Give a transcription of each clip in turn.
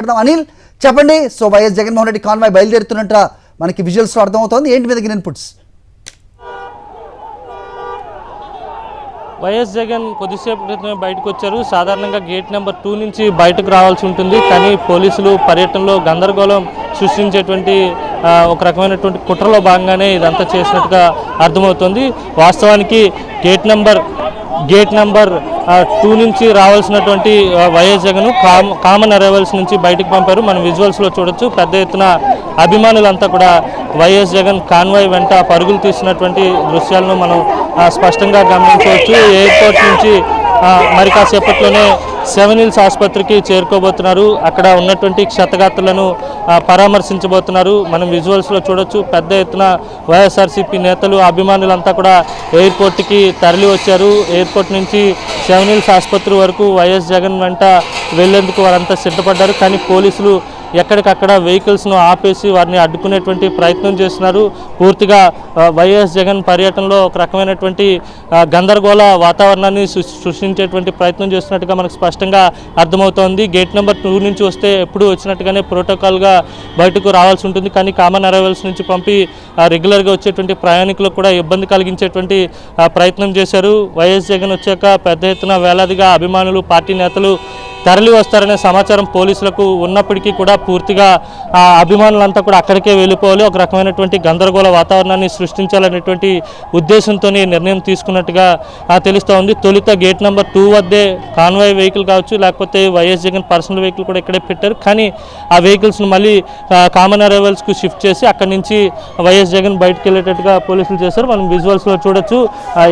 అనిల్ చెప్పండి. So YS Jaganmohan Reddy convoy బయలుదేరుతున్నట్ట మనకి విజువల్స్ లో అర్థమవుతోంది. ఏంటి మీద ఇన్పుట్స్? వైఎస్ జగన్ కొద్దిసేపు క్రితమే బయటకు వచ్చారు. సాధారణంగా గేట్ నెంబర్ 2 నుంచి బయటకు రావాల్సి ఉంటుంది, కానీ పోలీసులు పర్యటనలో గందరగోళం సృష్టించేటువంటి ఒక రకమైనటువంటి కుట్రలో భాగంగానే ఇదంతా చేసినట్టుగా అర్థమవుతుంది. వాస్తవానికి గేట్ నెంబర్ 2 నుంచి రావాల్సినటువంటి వైఎస్ జగన్ కామన్ అరైవల్స్ నుంచి బయటకు పంపారు. మనం విజువల్స్లో చూడొచ్చు. పెద్ద ఎత్తున అభిమానులంతా కూడా వైఎస్ జగన్ కాన్వాయ్ వెంట పరుగులు తీసినటువంటి దృశ్యాలను మనం స్పష్టంగా గమనించవచ్చు. ఎయిర్పోర్ట్ నుంచి మరి కాసేపట్లోనే సెవెన్ హిల్స్ ఆసుపత్రికి చేరుకోబోతున్నారు. అక్కడ ఉన్నటువంటి క్షతగాత్రులను పరామర్శించబోతున్నారు. మనం విజువల్స్లో చూడొచ్చు. పెద్ద ఎత్తున వైఎస్ఆర్సీపీ నేతలు అభిమానులంతా కూడా ఎయిర్పోర్ట్కి తరలి వచ్చారు. ఎయిర్పోర్ట్ నుంచి సెవెన్ హిల్స్ ఆసుపత్రి వరకు వైఎస్ జగన్ వెంట వెళ్లేందుకు వారంతా సిద్ధపడ్డారు. కానీ పోలీసులు ఎక్కడికక్కడ వెహికల్స్ను ఆపేసి వారిని అడ్డుకునేటువంటి ప్రయత్నం చేస్తున్నారు. పూర్తిగా వైఎస్ జగన్ పర్యటనలో ఒక రకమైనటువంటి గందరగోళ వాతావరణాన్ని సృష్టించేటువంటి ప్రయత్నం చేస్తున్నట్టుగా మనకు స్పష్టంగా అర్థమవుతోంది. గేట్ నెంబర్ 2 నుంచి వస్తే ఎప్పుడు వచ్చినట్టుగానే ప్రోటోకాల్గా బయటకు రావాల్సి ఉంటుంది, కానీ కామన్ అరైవల్స్ నుంచి పంపి రెగ్యులర్గా వచ్చేటువంటి ప్రయాణికులకు కూడా ఇబ్బంది కలిగించేటువంటి ప్రయత్నం చేశారు. వైఎస్ జగన్ వచ్చాక పెద్ద ఎత్తున వేలాదిగా అభిమానులు, పార్టీ నేతలు తరలి వస్తారనే సమాచారం పోలీసులకు ఉన్నప్పటికీ కూడా పూర్తిగా అభిమానులంతా కూడా అక్కడికే వెళ్ళిపోవాలి, ఒక రకమైనటువంటి గందరగోళ వాతావరణాన్ని సృష్టించాలనేటువంటి ఉద్దేశంతో నిర్ణయం తీసుకున్నట్టుగా తెలుస్తూ ఉంది. తొలుత గేట్ నెంబర్ 2 వద్దే కాన్వాయ్ వెహికల్ కావచ్చు, లేకపోతే వైఎస్ జగన్ పర్సనల్ వెహికల్ కూడా ఇక్కడే పెట్టారు. కానీ ఆ వెహికల్స్ను మళ్ళీ కామన్ అరైవల్స్కు షిఫ్ట్ చేసి అక్కడి నుంచి వైఎస్ జగన్ బయటకు వెళ్ళేటట్టుగా పోలీసులు చేశారు. మనం విజువల్స్లో చూడొచ్చు.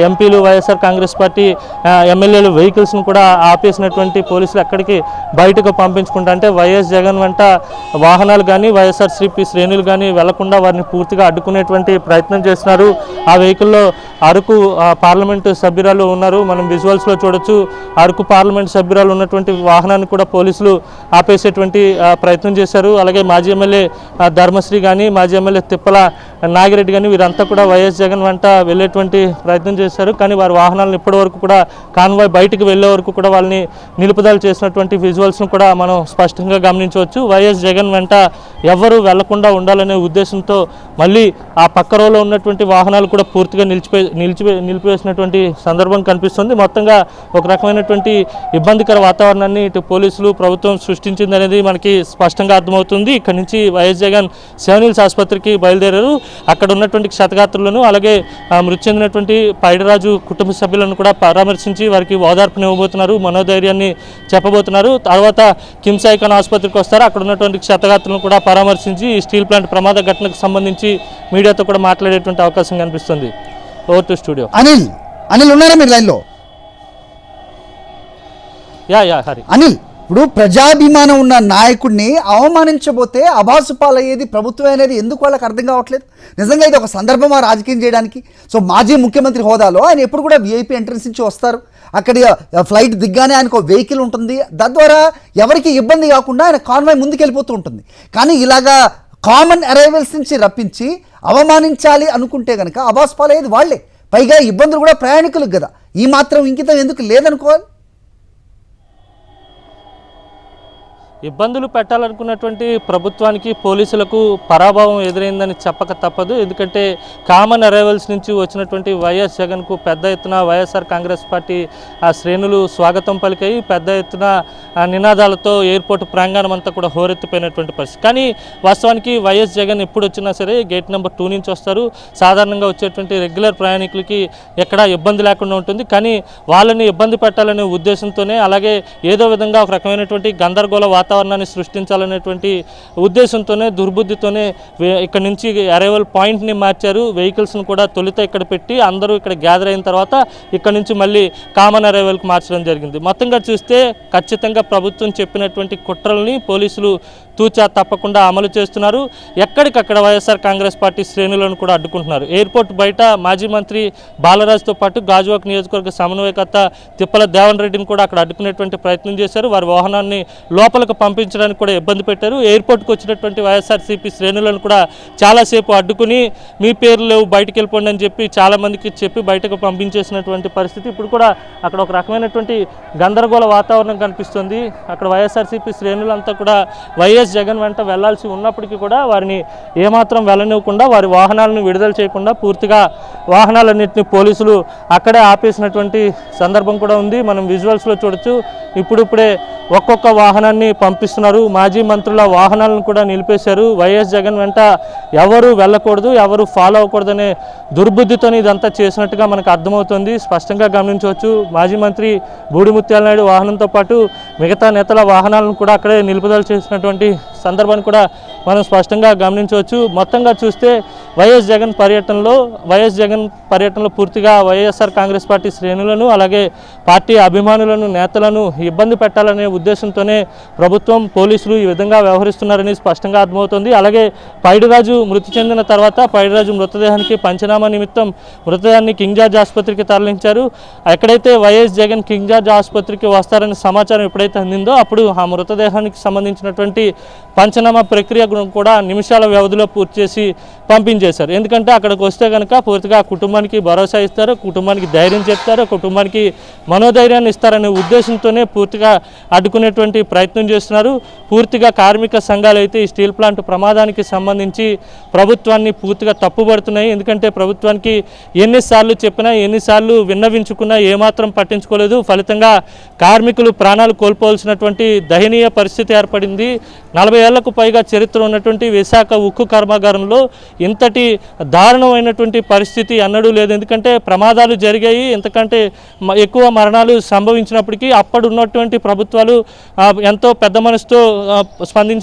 ఎంపీలు, వైఎస్ఆర్ కాంగ్రెస్ పార్టీ ఎమ్మెల్యేలు వెహికల్స్ను కూడా ఆపేసినటువంటి పోలీసులు అక్కడికి బయటకు పంపించుకుంటా అంటే వైఎస్ జగన్ వెంట వాహనాలు కానీ వైఎస్ఆర్సీపీ శ్రేణులు కానీ వెళ్లకుండా వారిని పూర్తిగా అడ్డుకునేటువంటి ప్రయత్నం చేస్తున్నారు. ఆ వెహికల్లో అరకు పార్లమెంటు సభ్యురాలు ఉన్నారు. మనం విజువల్స్లో చూడొచ్చు. అరకు పార్లమెంటు సభ్యురాలు ఉన్నటువంటి వాహనాన్ని కూడా పోలీసులు ఆపేసేటువంటి ప్రయత్నం చేశారు. అలాగే మాజీ ఎమ్మెల్యే ధర్మశ్రీ కానీ, మాజీ ఎమ్మెల్యే తిప్పల నాగిరెడ్డి కానీ వీరంతా కూడా వైఎస్ జగన్ వెంట వెళ్ళేటువంటి ప్రయత్నం చేశారు. కానీ వారి వాహనాలను ఇప్పటి వరకు కూడా కాన్వాయ్ బయటకు వెళ్లే వరకు కూడా వాళ్ళని నిలుపుదల చేసినటువంటి విజువల్స్ను కూడా మనం స్పష్టంగా గమనించవచ్చు. వైఎస్ జగన్ వెంట ఎవరు వెళ్లకుండా ఉండాలనే ఉద్దేశంతో మళ్ళీ ఆ పక్క రోలో ఉన్నటువంటి వాహనాలు కూడా పూర్తిగా నిలిపివేసినటువంటి సందర్భం కనిపిస్తుంది. మొత్తంగా ఒక రకమైనటువంటి ఇబ్బందికర వాతావరణాన్ని ఇటు పోలీసులు, ప్రభుత్వం సృష్టించింది అనేది మనకి స్పష్టంగా అర్థమవుతుంది. ఇక్కడ నుంచి వైఎస్ జగన్ సెవెన్ హిల్స్ ఆసుపత్రికి బయలుదేరారు. అక్కడ ఉన్నటువంటి క్షతగాత్రులను, అలాగే మృతి చెందినటువంటి పైడిరాజు కుటుంబ సభ్యులను కూడా పరామర్శించి వారికి ఓదార్పునివ్వబోతున్నారు, మనోధైర్యాన్ని చెప్పబోతున్నారు. తర్వాత కిమ్స్ ఐకాన్ ఆసుపత్రికి వస్తారు. అక్కడ ఉన్నటువంటి క్షతగాత్రులను కూడా పరామర్శించి స్టీల్ ప్లాంట్ ప్రమాద ఘటనకు సంబంధించి మీడియాతో కూడా మాట్లాడేటువంటి అవకాశం కనిపిస్తుంది. Over to studio. అనిల్ ఉన్నారా మీరు లైన్లో? యా హరి. అనిల్, ఇప్పుడు ప్రజాభిమానం ఉన్న నాయకుడిని అవమానించబోతే అబాసు పాలయ్యేది ప్రభుత్వం అనేది ఎందుకు వాళ్ళకి అర్థం కావట్లేదు? నిజంగా ఇది ఒక సందర్భం ఆ రాజకీయం చేయడానికి. సో మాజీ ముఖ్యమంత్రి హోదాలో ఆయన ఎప్పుడు కూడా విఐపీ ఎంట్రన్స్ నుంచి వస్తారు. అక్కడ ఫ్లైట్ దిగ్గానే ఆయనకు ఒక వెహికల్ ఉంటుంది. తద్వారా ఎవరికి ఇబ్బంది కాకుండా ఆయన కాన్వాయ్ ముందుకెళ్ళిపోతూ ఉంటుంది. కానీ ఇలాగా కామన్ అరైవల్స్ నుంచి రప్పించి అవమానించాలి అనుకుంటే కనుక అబాసు పాలయ్యేది వాళ్లే. పైగా ఇబ్బందులు కూడా ప్రయాణికులకు కదా. ఈ మాత్రం ఇంకితం ఎందుకు లేదనుకోవాలి? ఇబ్బందులు పెట్టాలనుకున్నటువంటి ప్రభుత్వానికి, పోలీసులకు పరాభవం ఎదురైందని చెప్పక తప్పదు. ఎందుకంటే కామన్ అరైవల్స్ నుంచి వచ్చినటువంటి వైఎస్ జగన్కు పెద్ద ఎత్తున వైఎస్ఆర్ కాంగ్రెస్ పార్టీ శ్రేణులు స్వాగతం పలికాయి. పెద్ద ఎత్తున నినాదాలతో ఎయిర్పోర్ట్ ప్రాంగణం అంతా కూడా హోరెత్తిపోయినటువంటి పరిస్థితి. కానీ వాస్తవానికి వైఎస్ జగన్ ఎప్పుడు వచ్చినా సరే గేట్ నెంబర్ 2 నుంచి వస్తారు. సాధారణంగా వచ్చేటువంటి రెగ్యులర్ ప్రయాణికులకి ఎక్కడా ఇబ్బంది లేకుండా ఉంటుంది. కానీ వాళ్ళని ఇబ్బంది పెట్టాలనే ఉద్దేశంతోనే, అలాగే ఏదో విధంగా ఒక రకమైనటువంటి గందరగోళ వాతావరణాన్ని సృష్టించాలనేటువంటి ఉద్దేశంతోనే, దుర్బుద్ధితోనే ఇక్కడ నుంచి అరైవల్ పాయింట్ని మార్చారు. వెహికల్స్ను కూడా తొలుత ఇక్కడ పెట్టి అందరూ ఇక్కడ గ్యాదర్ అయిన తర్వాత ఇక్కడ నుంచి మళ్ళీ కామన్ అరైవల్కి మార్చడం జరిగింది. మొత్తంగా చూస్తే ఖచ్చితంగా ప్రభుత్వం చెప్పినటువంటి కుట్రల్ని పోలీసులు తూచా తప్పకుండా అమలు చేస్తున్నారు. ఎక్కడికక్కడ వైఎస్ఆర్ కాంగ్రెస్ పార్టీ శ్రేణులను కూడా అడ్డుకుంటున్నారు. ఎయిర్పోర్ట్ బయట మాజీ మంత్రి బాలరాజుతో పాటు గాజువాక నియోజకవర్గ సమన్వయకర్త తిప్పల దేవన్ రెడ్డిని కూడా అక్కడ అడ్డుకునేటువంటి ప్రయత్నం చేశారు. వారి వాహనాన్ని లోపలికి పంపించడానికి కూడా ఇబ్బంది పెట్టారు. ఎయిర్పోర్ట్కి వచ్చినటువంటి వైఎస్ఆర్సీపీ శ్రేణులను కూడా చాలాసేపు అడ్డుకుని మీ పేర్లు లేవు బయటికి వెళ్ళిపోండి అని చెప్పి చాలామందికి చెప్పి బయటకు పంపించేసినటువంటి పరిస్థితి. ఇప్పుడు కూడా అక్కడ ఒక రకమైనటువంటి గందరగోళ వాతావరణం కనిపిస్తుంది. అక్కడ వైఎస్ఆర్సీపీ శ్రేణులంతా కూడా వైఎస్ జగన్ వెంట వెళ్లాల్సి ఉన్నప్పటికీ కూడా వారిని ఏమాత్రం వెళ్ళనివ్వకుండా వారి వాహనాలను విడుదల చేయకుండా పూర్తిగా వాహనాలన్నింటినీ పోలీసులు అక్కడే ఆపేసినటువంటి సందర్భం కూడా ఉంది. మనం విజువల్స్లో చూడొచ్చు. ఇప్పుడిప్పుడే ఒక్కొక్క వాహనాన్ని పంపిస్తున్నారు. మాజీ మంత్రుల వాహనాలను కూడా నిలిపేశారు. వైఎస్ జగన్ వెంట ఎవరు వెళ్ళకూడదు, ఎవరు ఫాలో అవ్వకూడదనే దుర్బుద్ధితో ఇదంతా చేసినట్టుగా మనకు అర్థమవుతుంది. స్పష్టంగా గమనించవచ్చు. మాజీ మంత్రి బూడి ముత్యాల నాయుడు వాహనంతో పాటు మిగతా నేతల వాహనాలను కూడా అక్కడే నిలుపుదల చేసినటువంటి సందర్భాన్ని కూడా మనం స్పష్టంగా గమనించవచ్చు. మొత్తంగా చూస్తే వైఎస్ జగన్ పర్యటనలో పూర్తిగా వైఎస్ఆర్ కాంగ్రెస్ పార్టీ శ్రేణులను అలాగే పార్టీ అభిమానులను నేతలను ఇబ్బంది పెట్టాలనే ఉద్దేశంతోనే ప్రభుత్వం పోలీసులు ఈ విధంగా వ్యవహరిస్తున్నారని స్పష్టంగా అర్థమవుతుంది. అలాగే పైడిరాజు మృతి చెందిన తర్వాత పైడిరాజు మృతదేహానికి పంచనామా నిమిత్తం మృతదేహాన్ని కింగ్ జార్జ్ ఆసుపత్రికి తరలించారు. ఎక్కడైతే వైఎస్ జగన్ కింగ్ జార్జ్ ఆసుపత్రికి వస్తారనే సమాచారం ఎప్పుడైతే అందిందో అప్పుడు ఆ మృతదేహానికి సంబంధించినటువంటి పంచనామా ప్రక్రియ కూడా నిమిషాల వ్యవధిలో పూర్తి చేసి పంపించేశారు. ఎందుకంటే అక్కడికి వస్తే కనుక పూర్తిగా కుటుంబానికి భరోసా ఇస్తారు, కుటుంబానికి ధైర్యం చెప్తారు, కుటుంబానికి మనోధైర్యాన్ని ఇస్తారనే ఉద్దేశంతోనే పూర్తిగా అడ్డుకునేటువంటి ప్రయత్నం చేస్తున్నారు. పూర్తిగా కార్మిక సంఘాలు అయితే ఈ స్టీల్ ప్లాంట్ ప్రమాదానికి సంబంధించి ప్రభుత్వాన్ని పూర్తిగా తప్పుపడుతున్నాయి. ఎందుకంటే ప్రభుత్వానికి ఎన్నిసార్లు చెప్పినా ఎన్నిసార్లు విన్నవించుకున్నా ఏమాత్రం పట్టించుకోలేదు. ఫలితంగా కార్మికులు ప్రాణాలు కోల్పోవాల్సినటువంటి దయనీయ పరిస్థితి ఏర్పడింది. 40 ఏళ్లకు పైగా చరిత్ర ఉన్నటువంటి విశాఖ ఉక్కు కర్మాగారంలో ఇంతటి దారుణమైనటువంటి పరిస్థితి అన్నడూ లేదు. ఎందుకంటే ప్రమాదాలు జరిగాయి, ఎంతకంటే ఎక్కువ మరణాలు సంభవించినప్పటికీ అప్పుడు ఉన్నటువంటి ప్రభుత్వాలు ఎంతో పెద్ద మనసుతో స్పందించిన